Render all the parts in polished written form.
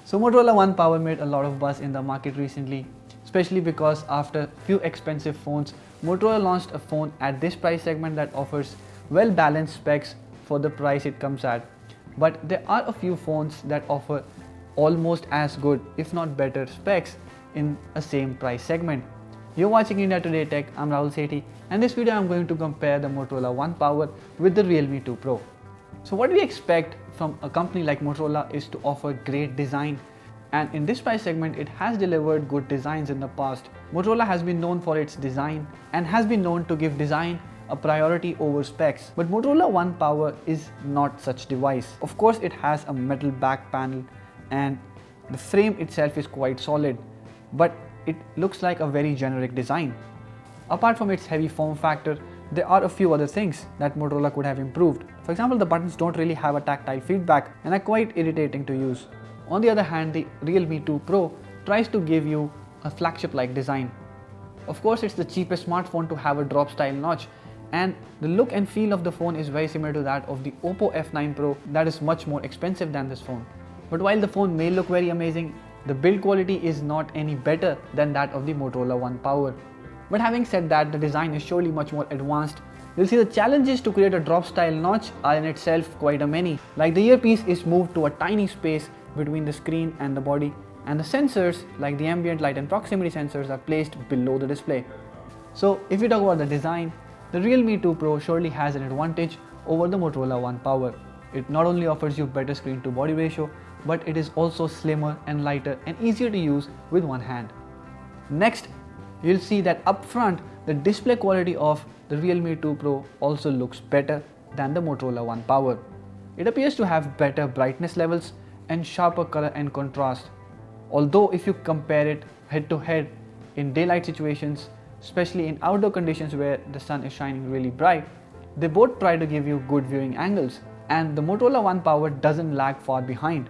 So Motorola One Power made a lot of buzz in the market recently, especially because after few expensive phones, Motorola launched a phone at this price segment that offers well-balanced specs for the price it comes at. But there are a few phones that offer almost as good, if not better, specs in a same price segment. You're watching India Today Tech, I'm Rahul Sethi, and this video I'm going to compare the Motorola One Power with the Realme 2 Pro. So what we expect from a company like Motorola is to offer great design, and in this price segment it has delivered good designs in the past. Motorola has been known for its design and has been known to give design a priority over specs. But Motorola One Power is not such device. Of course it has a metal back panel and the frame itself is quite solid, but it looks like a very generic design. Apart from its heavy form factor, there are a few other things that Motorola could have improved. For example, the buttons don't really have a tactile feedback and are quite irritating to use. On the other hand, the Realme 2 Pro tries to give you a flagship-like design. Of course, it's the cheapest smartphone to have a drop style notch, and the look and feel of the phone is very similar to that of the Oppo F9 Pro that is much more expensive than this phone. But while the phone may look very amazing, the build quality is not any better than that of the Motorola One Power. But having said that, the design is surely much more advanced. You'll see the challenges to create a drop style notch are in itself quite a many. Like the earpiece is moved to a tiny space between the screen and the body, and the sensors like the ambient light and proximity sensors are placed below the display. So if you talk about the design, the Realme 2 Pro surely has an advantage over the Motorola One Power. It not only offers you better screen to body ratio, but it is also slimmer and lighter and easier to use with one hand. Next, you'll see that up front, the display quality of the Realme 2 Pro also looks better than the Motorola One Power. It appears to have better brightness levels and sharper color and contrast. Although if you compare it head to head in daylight situations, especially in outdoor conditions where the sun is shining really bright, they both try to give you good viewing angles, and the Motorola One Power doesn't lag far behind.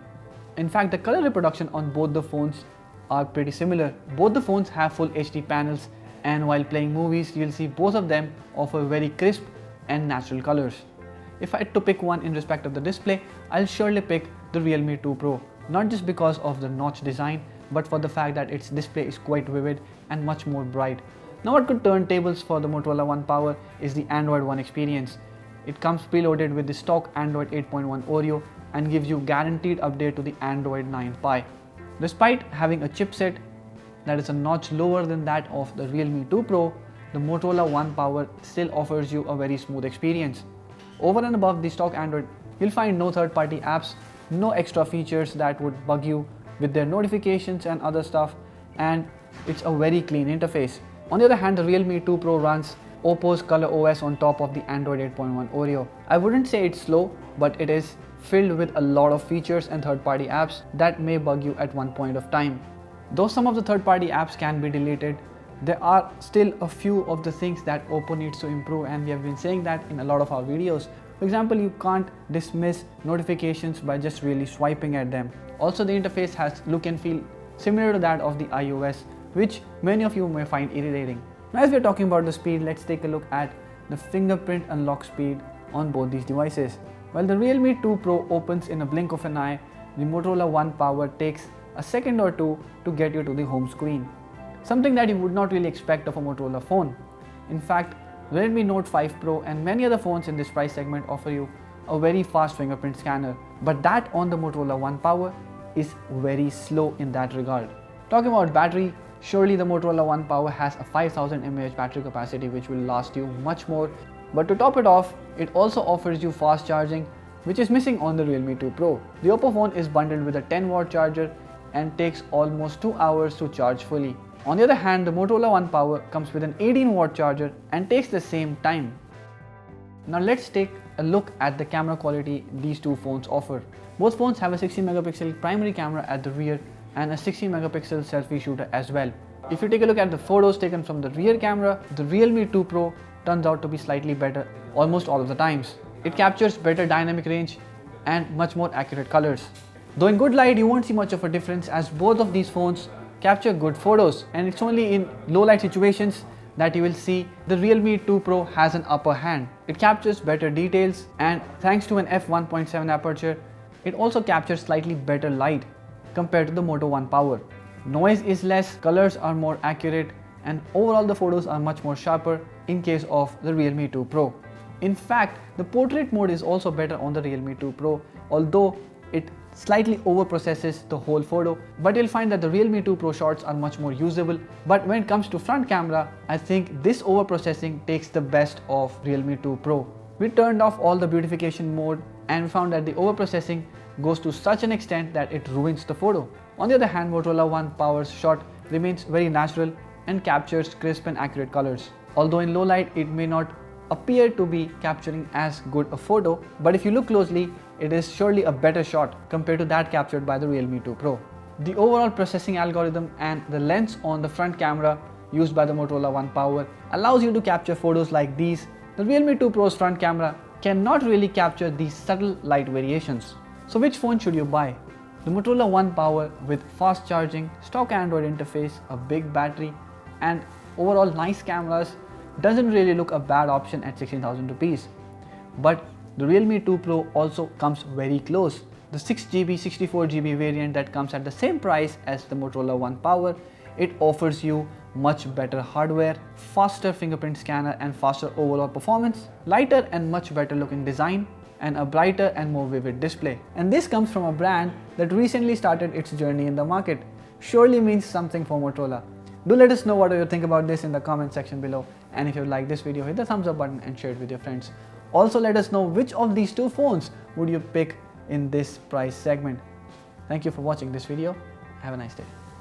In fact, the color reproduction on both the phones are pretty similar. Both the phones have full HD panels, and while playing movies, you'll see both of them offer very crisp and natural colors. If I had to pick one in respect of the display, I'll surely pick the Realme 2 Pro, not just because of the notch design, but for the fact that its display is quite vivid and much more bright. Now what could turn tables for the Motorola One Power is the Android One experience. It comes preloaded with the stock Android 8.1 Oreo and gives you guaranteed update to the Android 9 Pie. Despite having a chipset that is a notch lower than that of the Realme 2 Pro, the Motorola One Power still offers you a very smooth experience. Over and above the stock Android, you'll find no third-party apps, no extra features that would bug you with their notifications and other stuff, and it's a very clean interface. On the other hand, the Realme 2 Pro runs Oppo's ColorOS on top of the Android 8.1 Oreo. I wouldn't say it's slow, but it is filled with a lot of features and third-party apps that may bug you at one point of time. Though some of the third-party apps can be deleted, there are still a few of the things that Oppo needs to improve, and we have been saying that in a lot of our videos. For example, you can't dismiss notifications by just really swiping at them. Also, the interface has look and feel similar to that of the iOS, which many of you may find irritating. Now, as we're talking about the speed, let's take a look at the fingerprint unlock speed on both these devices. While the Realme 2 Pro opens in a blink of an eye, the Motorola One Power takes a second or two to get you to the home screen. Something that you would not really expect of a Motorola phone. In fact, Redmi Note 5 Pro and many other phones in this price segment offer you a very fast fingerprint scanner, but that on the Motorola One Power is very slow in that regard. Talking about battery, surely the Motorola One Power has a 5000 mAh battery capacity which will last you much more, but to top it off, it also offers you fast charging, which is missing on the Realme 2 Pro. The Oppo phone is bundled with a 10-watt charger and takes almost 2 hours to charge fully. On the other hand, the Motorola One Power comes with an 18-watt charger and takes the same time. Now let's take a look at the camera quality these two phones offer. Both phones have a 60-megapixel primary camera at the rear and a 60-megapixel selfie shooter as well. If you take a look at the photos taken from the rear camera, the Realme 2 Pro turns out to be slightly better almost all of the times. It captures better dynamic range and much more accurate colors. Though in good light you won't see much of a difference, as both of these phones capture good photos, and it's only in low light situations that you will see the Realme 2 Pro has an upper hand. It captures better details, and thanks to an f1.7 aperture, it also captures slightly better light. compared to the Moto One Power. Noise is less, colors are more accurate, and overall the photos are much more sharper in case of the Realme 2 Pro. In fact, the portrait mode is also better on the Realme 2 Pro, although it slightly overprocesses the whole photo, but you'll find that the Realme 2 Pro shots are much more usable. But when it comes to front camera, I think this overprocessing takes the best of Realme 2 Pro. We turned off all the beautification mode and found that the overprocessing goes to such an extent that it ruins the photo. On the other hand, Motorola One Power's shot remains very natural and captures crisp and accurate colors. Although in low light it may not appear to be capturing as good a photo, but if you look closely, it is surely a better shot compared to that captured by the Realme 2 Pro. The overall processing algorithm and the lens on the front camera used by the Motorola One Power allows you to capture photos like these. The Realme 2 Pro's front camera cannot really capture these subtle light variations. So which phone should you buy? The Motorola One Power with fast charging, stock Android interface, a big battery, and overall nice cameras doesn't really look a bad option at 16,000 rupees. But the Realme 2 Pro also comes very close. The 6GB, 64GB variant that comes at the same price as the Motorola One Power, it offers you much better hardware, faster fingerprint scanner and faster overall performance, lighter and much better looking design, and a brighter and more vivid display. And this comes from a brand that recently started its journey in the market. Surely means something for Motorola. Do let us know what you think about this in the comment section below, and if you like this video, hit the thumbs up button and share it with your friends. Also let us know which of these two phones would you pick in this price segment. Thank you for watching this video. Have a nice day.